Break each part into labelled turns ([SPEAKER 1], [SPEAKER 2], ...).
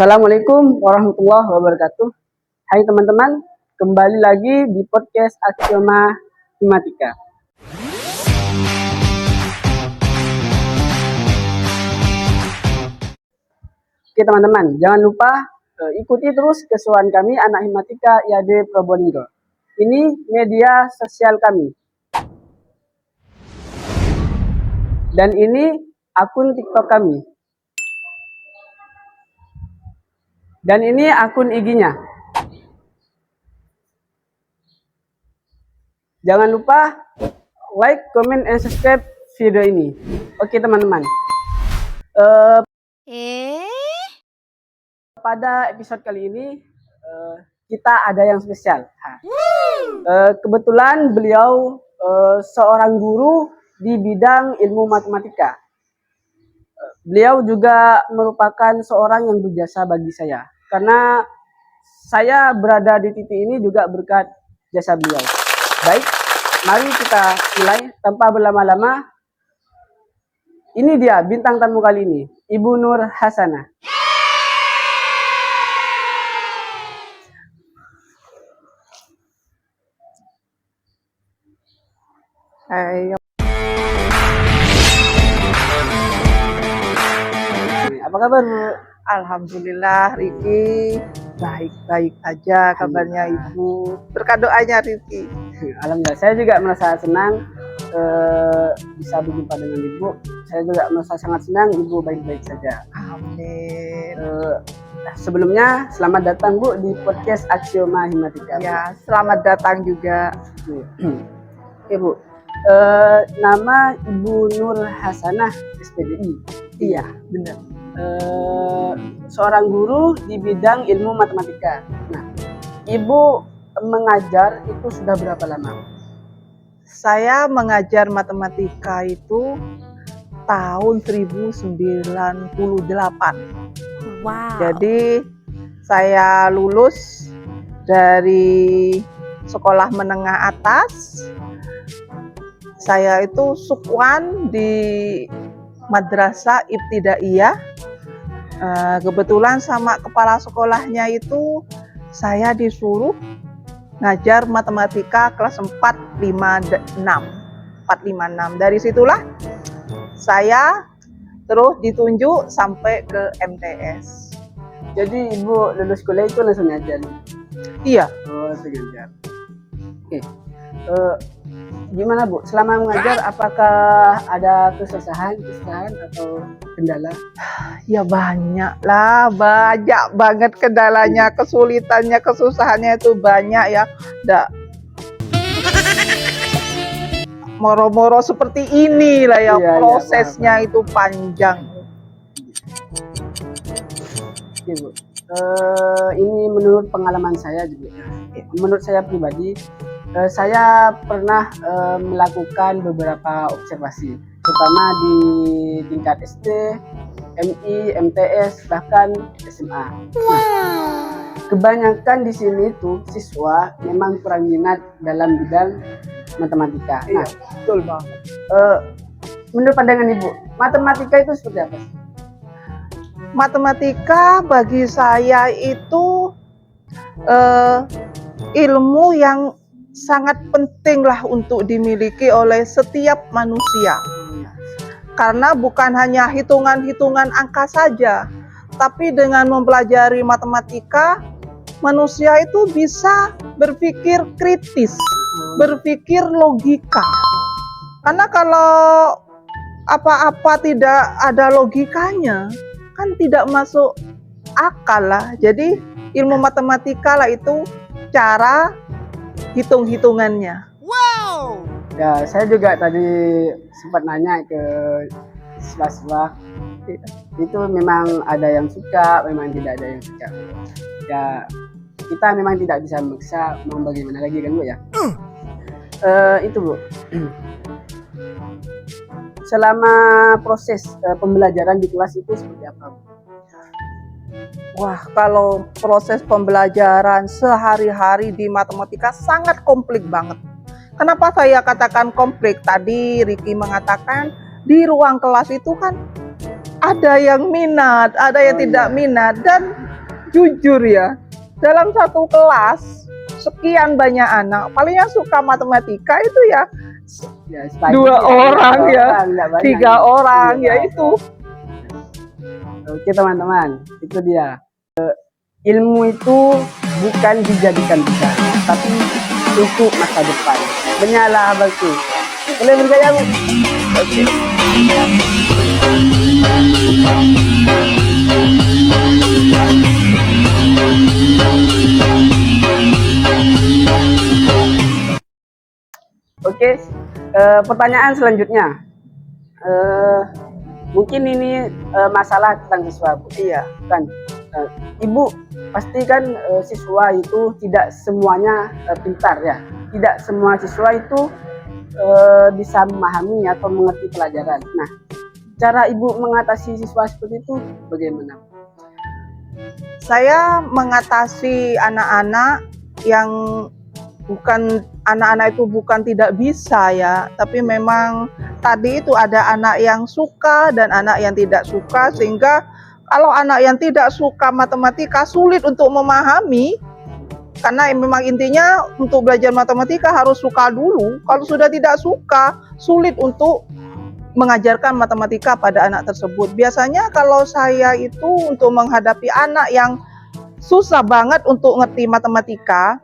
[SPEAKER 1] Assalamualaikum warahmatullahi wabarakatuh. Hai teman-teman, kembali lagi di podcast Axioma Himatika. Oke teman-teman, jangan lupa ikuti terus keseruan kami Anak Himatika IAD Probolinggo. Ini media sosial kami. Dan ini akun TikTok kami. Dan ini akun IG-nya. Jangan lupa like, comment, and subscribe video ini. Oke teman-teman. Pada episode kali ini kita ada yang spesial. Kebetulan beliau seorang guru di bidang ilmu matematika. Beliau juga merupakan seorang yang berjasa bagi saya. Karena saya berada di titik ini juga berkat jasa beliau. Baik, mari kita mulai tanpa berlama-lama. Ini dia bintang tamu kali ini, Ibu Nur Hasanah.
[SPEAKER 2] Hai.
[SPEAKER 1] Apa kabar, Bu?
[SPEAKER 2] Alhamdulillah, Riki baik-baik aja kabarnya Ibu. Berkat doanya Riki.
[SPEAKER 1] Alhamdulillah, saya juga merasa senang bisa berjumpa dengan Ibu. Saya juga merasa sangat senang Ibu baik-baik saja.
[SPEAKER 2] Amin.
[SPEAKER 1] Sebelumnya selamat datang Bu di podcast Axioma Himatika.
[SPEAKER 2] Ya, selamat datang juga.
[SPEAKER 1] Oke Bu, nama Ibu Nur Hasanah SPDI.
[SPEAKER 2] Iya, benar.
[SPEAKER 1] Seorang guru di bidang ilmu matematika. Nah, Ibu mengajar itu sudah berapa lama?
[SPEAKER 2] Saya mengajar matematika itu tahun 1998.
[SPEAKER 3] Wow.
[SPEAKER 2] Jadi saya lulus dari sekolah menengah atas. Saya itu sukwan di Madrasah Ibtidaiyah. Kebetulan sama kepala sekolahnya itu saya disuruh ngajar matematika kelas 456. Dari situlah saya terus ditunjuk sampai ke MTS.
[SPEAKER 1] Jadi Ibu lulus kuliah itu langsung ngajar?
[SPEAKER 2] Iya.
[SPEAKER 1] Oh, langsung ngajar. Oke. Gimana Bu? Selama mengajar apakah ada kesusahan atau kendala?
[SPEAKER 2] Ya banyak lah, banyak banget kendalanya, kesulitannya, kesusahannya itu banyak ya. Moro-moro seperti inilah ya,
[SPEAKER 1] iya,
[SPEAKER 2] prosesnya itu panjang.
[SPEAKER 1] Oke Bu. Ini menurut pengalaman saya juga. Menurut saya pribadi, saya pernah melakukan beberapa observasi, terutama di tingkat SD, MI, MTS, bahkan SMA. Nah, kebanyakan di sini tuh siswa memang kurang minat dalam bidang matematika.
[SPEAKER 2] Iya,
[SPEAKER 1] Nah,
[SPEAKER 2] betul banget.
[SPEAKER 1] menurut pandangan Ibu, matematika itu seperti apa sih?
[SPEAKER 2] Matematika bagi saya itu ilmu yang sangat penting lah untuk dimiliki oleh setiap manusia. Karena bukan hanya hitungan-hitungan angka saja, tapi dengan mempelajari matematika, manusia itu bisa berpikir kritis, berpikir logika. Karena kalau apa-apa tidak ada logikanya, kan tidak masuk akal lah. Jadi ilmu matematika lah itu cara hitung-hitungannya.
[SPEAKER 3] Wow.
[SPEAKER 1] Ya, saya juga tadi sempat nanya ke siswa-siswa. Itu memang ada yang suka, memang tidak ada yang suka. Ya, kita memang tidak bisa memaksa, mau bagaimana lagi kan Bu ya. Itu Bu. Selama proses pembelajaran di kelas itu seperti apa Bu?
[SPEAKER 2] Wah, kalau proses pembelajaran sehari-hari di matematika sangat komplit banget. Kenapa saya katakan komplit? Tadi Riki mengatakan di ruang kelas itu kan ada yang minat, ada yang tidak minat, dan jujur ya, dalam satu kelas sekian banyak anak, paling yang suka matematika itu ya
[SPEAKER 1] Ya, sebagian
[SPEAKER 2] dua orang ya,
[SPEAKER 1] enggak banyak.
[SPEAKER 2] 3 orang
[SPEAKER 1] Iya.
[SPEAKER 2] ya itu.
[SPEAKER 1] Oke teman-teman, itu dia. Ilmu itu bukan dijadikan besar, tapi untuk masa depan. Menyalah abangku. Boleh bergaya, Bu? Oke. Oke, pertanyaan selanjutnya. Mungkin ini masalah tentang siswa, Bu.
[SPEAKER 2] Iya.
[SPEAKER 1] Kan, Ibu pasti kan siswa itu tidak semuanya pintar ya. Tidak semua siswa itu bisa memahami atau mengerti pelajaran. Nah, cara Ibu mengatasi siswa seperti itu bagaimana?
[SPEAKER 2] Saya mengatasi anak-anak yang anak-anak itu bukan tidak bisa ya, tapi memang tadi itu ada anak yang suka dan anak yang tidak suka, sehingga kalau anak yang tidak suka matematika sulit untuk memahami, karena memang intinya untuk belajar matematika harus suka dulu. Kalau sudah tidak suka, sulit untuk mengajarkan matematika pada anak tersebut. Biasanya kalau saya itu untuk menghadapi anak yang susah banget untuk ngerti matematika,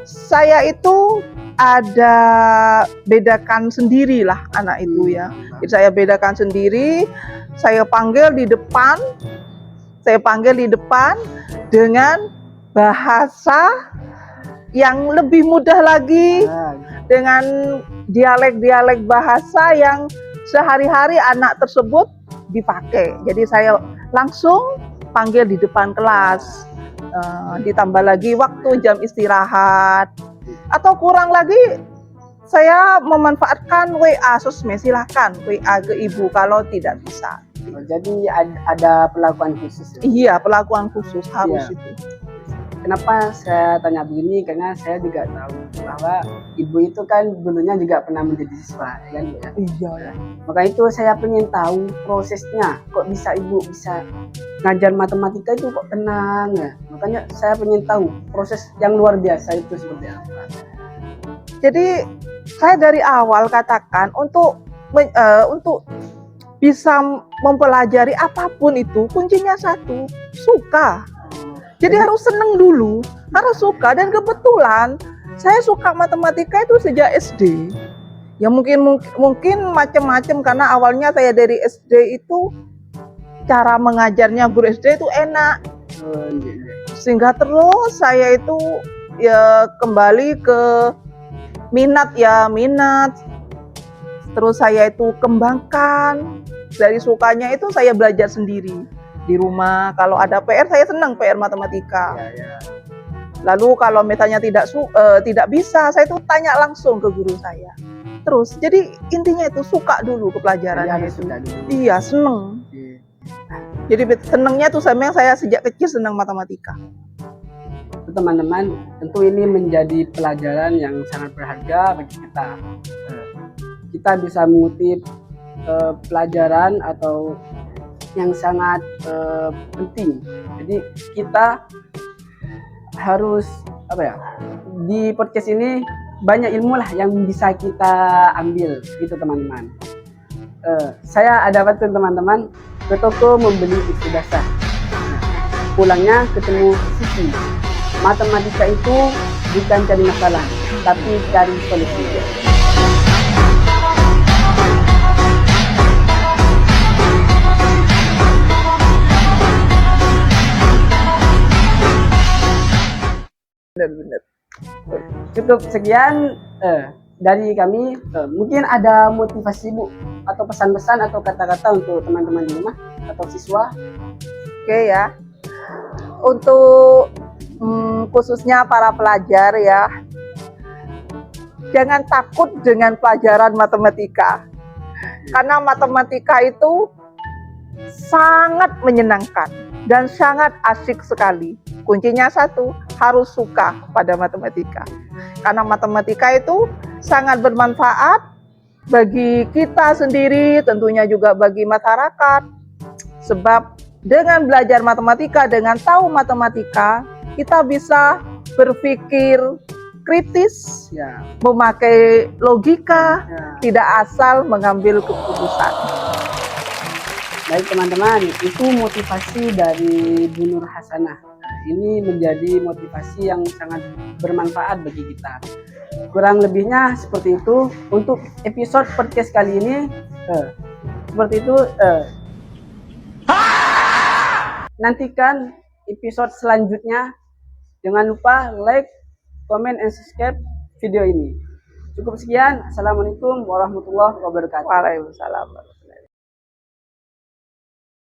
[SPEAKER 2] saya itu ada bedakan sendirilah anak itu ya. Jadi saya bedakan sendiri, saya panggil di depan dengan bahasa yang lebih mudah lagi, dengan dialek-dialek bahasa yang sehari-hari anak tersebut dipakai. Jadi saya langsung panggil di depan kelas. Ditambah lagi waktu jam istirahat, atau kurang lagi saya memanfaatkan WA sosmed, silahkan WA ke ibu kalau tidak bisa.
[SPEAKER 1] Jadi ada perlakuan khusus. Ya?
[SPEAKER 2] Iya, perlakuan khusus harus
[SPEAKER 1] Iya.
[SPEAKER 2] itu.
[SPEAKER 1] Kenapa saya tanya begini? Karena saya juga tahu bahwa ibu itu kan dulunya juga pernah menjadi siswa, ya kan, Bu, ya?
[SPEAKER 2] Iya ya.
[SPEAKER 1] Maka itu saya pengen tahu prosesnya, kok bisa ibu bisa ngajar matematika itu kok tenang ya. Makanya saya pengen tahu proses yang luar biasa itu seperti apa.
[SPEAKER 2] Jadi saya dari awal katakan untuk bisa mempelajari apapun itu kuncinya satu, suka. Jadi harus seneng dulu, harus suka. Dan kebetulan saya suka matematika itu sejak SD. Ya mungkin macam-macam, karena awalnya saya dari SD itu cara mengajarnya guru SD itu enak. Sehingga terus saya itu ya kembali ke minat. Terus saya itu kembangkan. Dari sukanya itu saya belajar sendiri. Di rumah kalau ada PR, saya senang PR matematika.
[SPEAKER 1] Ya.
[SPEAKER 2] Lalu kalau misalnya tidak bisa, saya tuh tanya langsung ke guru saya. Terus jadi intinya itu suka dulu ke pelajarannya itu. Iya, seneng. Jadi senengnya tuh saya sejak kecil senang matematika.
[SPEAKER 1] Teman-teman, tentu ini menjadi pelajaran yang sangat berharga bagi kita. Kita bisa mengutip pelajaran atau yang sangat penting. Jadi kita harus di podcast ini banyak ilmu lah yang bisa kita ambil gitu teman-teman. Saya ada bantu teman-teman ke toko membeli buku dasar. Pulangnya ketemu sisi. Matematika itu bukan cari masalah, tapi cari solusi. Benar. Cukup sekian dari kami. Mungkin ada motivasi Bu atau pesan-pesan atau kata-kata untuk teman-teman di rumah atau siswa.
[SPEAKER 2] Oke ya, untuk khususnya para pelajar ya, jangan takut dengan pelajaran matematika, karena matematika itu sangat menyenangkan dan sangat asik sekali. Kuncinya satu, harus suka pada matematika. Karena matematika itu sangat bermanfaat bagi kita sendiri, tentunya juga bagi masyarakat. Sebab Dengan belajar matematika, dengan tahu matematika, kita bisa berpikir kritis,
[SPEAKER 1] Ya,
[SPEAKER 2] memakai logika,
[SPEAKER 1] ya.
[SPEAKER 2] tidak asal mengambil keputusan.
[SPEAKER 1] Baik teman-teman, itu motivasi dari Bu Nur Hasanah. Nah, ini menjadi motivasi yang sangat bermanfaat bagi kita. Kurang lebihnya seperti itu untuk episode podcast kali ini. Seperti itu. Nantikan episode selanjutnya. Jangan lupa like, comment, and subscribe video ini. Cukup sekian. Assalamualaikum warahmatullahi wabarakatuh.
[SPEAKER 2] Waalaikumsalam.